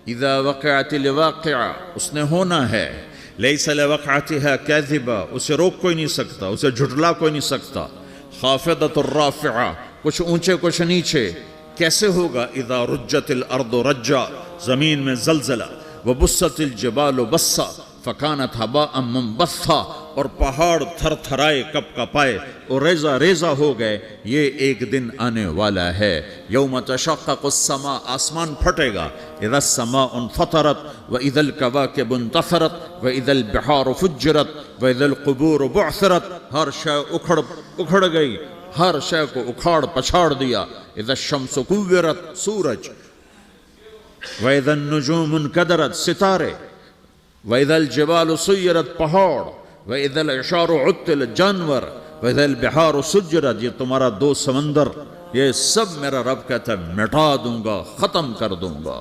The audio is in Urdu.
اذا وقعت الواقعہ، اس نے ہونا ہے، لیس لوقعتها کاذبہ، اسے روک کوئی نہیں سکتا، اسے جھٹلا کوئی نہیں سکتا، خافضۃ الرافعہ، کچھ اونچے کچھ نیچے، کیسے ہوگا؟ اذا رجت الارض رجا، زمین میں زلزلہ، وبست الجبال بسا فکانت ہباء منبثا، اور پہاڑ تھر تھرائے کپ کپائے اور ریزہ ریزہ ہو گئے۔ یہ ایک دن آنے والا ہے، یوم تشقق السماء، آسمان پھٹے گا، اذا السماء انفطرت واذا الکواکب انتثرت واذا البحار فجرت واذا القبور بعثرت، ہر شے اکھڑ گئی، ہر شے کو اکھاڑ پچھاڑ دیا۔ اذا الشمس کورت، سورج، واذا النجوم انکدرت، ستارے، وَإِذَا الْجِبَالُ سُيِّرَتْ، پہاڑ، وَإِذَا الْعِشَارُ عُطِّلَتْ، جانور، وَإِذَا الْبِحَارُ سُجِّرَتْ، یہ تمہارا دو سمندر، یہ سب میرا رب کہتا ہے مٹا دوں گا، ختم کر دوں گا۔